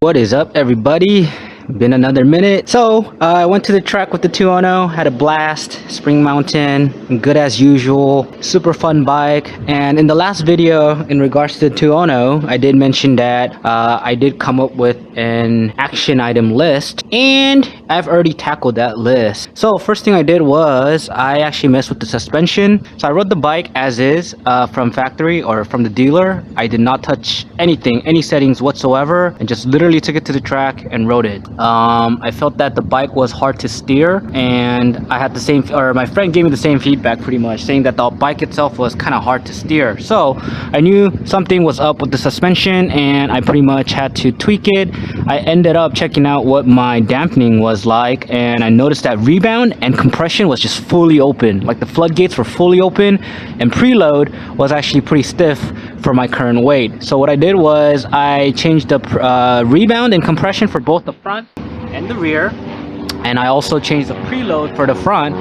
What is up, everybody? Been another minute. So I went to the track with the Tuono, had a blast. Spring Mountain, good as usual, super fun bike. And in the last video in regards to the Tuono, I did mention that I did come up with an action item list, and I've already tackled that list. So first thing I did was I actually messed with the suspension. So I rode the bike as is from factory or from the dealer. I did not touch anything, any settings whatsoever, and just literally took it to the track and rode it. I felt that the bike was hard to steer, and I had the same, or my friend gave me the same feedback pretty much, saying that the bike itself was kind of hard to steer. So I knew something was up with the suspension, and I pretty much had to tweak it. I ended up checking out what my dampening was like, and I noticed that rebound and compression was just fully open. Like the floodgates were fully open, and preload was actually pretty stiff for my current weight. So what I did was I changed the rebound and compression for both the front and the rear, and I also changed the preload for the front.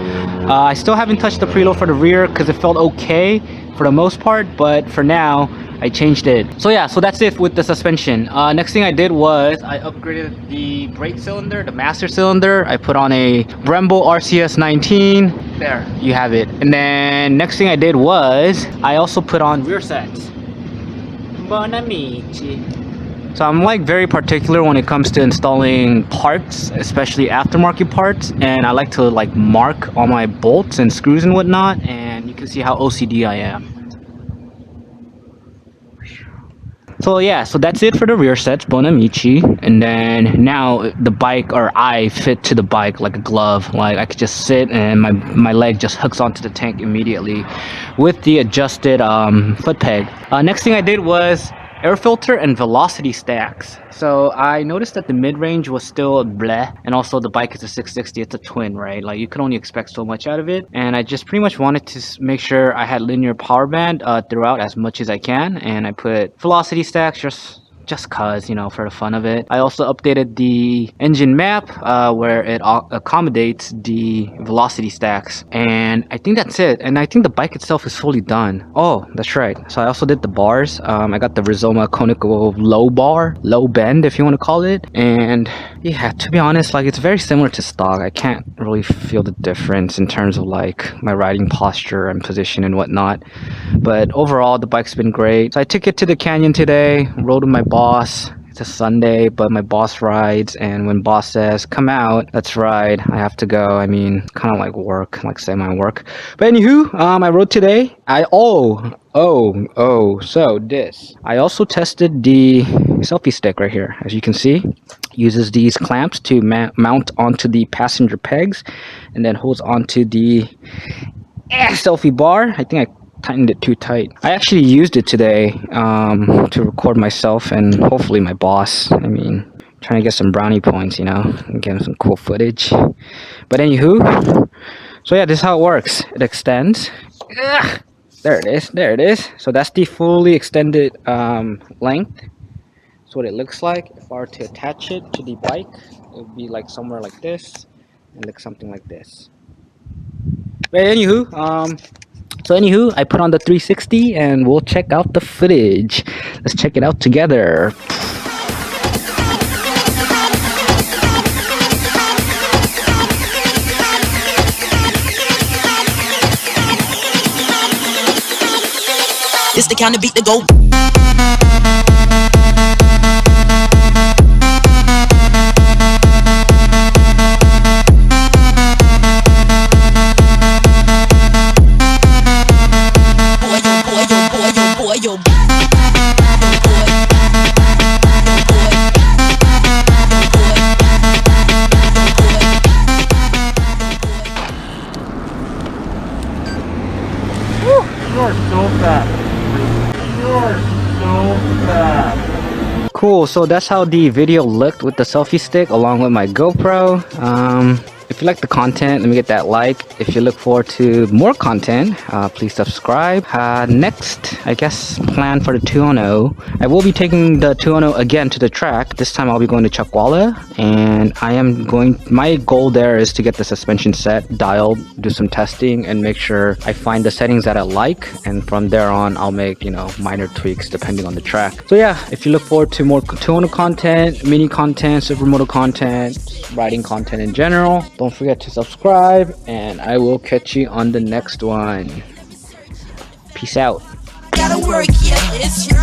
I still haven't touched the preload for the rear because it felt okay for the most part, but for now I changed it. So yeah, so that's it with the suspension. Next thing I did was I upgraded the brake cylinder, the master cylinder. I put on a Brembo RCS 19. There you have it. And then next thing I did was I also put on rear sets. Buon amici. So I'm like very particular when it comes to installing parts, especially aftermarket parts, and I like to like mark all my bolts and screws and whatnot, and you can see how OCD I am. So yeah, so that's it for the rear sets, Buon amici. And then now the bike, or I fit to the bike like a glove. Like I could just sit and my leg just hooks onto the tank immediately with the adjusted foot peg. Next thing I did was air filter and velocity stacks. So I noticed that the mid-range was still bleh, and also the bike is a 660, it's a twin, right? Like you could only expect so much out of it, and I just pretty much wanted to make sure I had linear power band throughout as much as I can, and I put velocity stacks just cause, you know, for the fun of it. I also updated the engine map where it accommodates the velocity stacks, and I think that's it. And I think the bike itself is fully done. Oh, that's right. So I also did the bars. I got the Rizoma conical low bar, low bend if you want to call it. And yeah, to be honest, like it's very similar to stock. I can't really feel the difference in terms of like my riding posture and position and whatnot. But overall, the bike's been great. So I took it to the canyon today, rode with my boss. It's a Sunday, but my boss rides, and when boss says come out, let's ride, I have to go. I mean, kind of like work, like semi-work. But anywho, I rode today. So this. I also tested the selfie stick right here. As you can see, uses these clamps to mount onto the passenger pegs, and then holds onto the selfie bar. I think I tightened it too tight. I actually used it today to record myself and hopefully my boss. I mean, trying to get some brownie points, you know, and get some cool footage. But anywho, so yeah, this is how it works. It extends. Ugh, there it is. So that's the fully extended length. That's what it looks like. If I were to attach it to the bike, it would be like somewhere like this and like something like this. But anywho, I put on the 360 and we'll check out the footage. Let's check it out together. It's the kind of beat to go. Cool, so that's how the video looked with the selfie stick along with my GoPro. If if you like the content, let me get that like. If you look forward to more content, please subscribe. Next, I guess, plan for the Tuono. I will be taking the Tuono again to the track. This time I'll be going to Chakwala, and my goal there is to get the suspension set, dialed, do some testing, and make sure I find the settings that I like, and from there on I'll make, minor tweaks depending on the track. So yeah, if you look forward to more Tuono content, mini content, supermoto content, riding content in general, don't forget to subscribe, and I will catch you on the next one. Peace out. Gotta work, yeah, it's your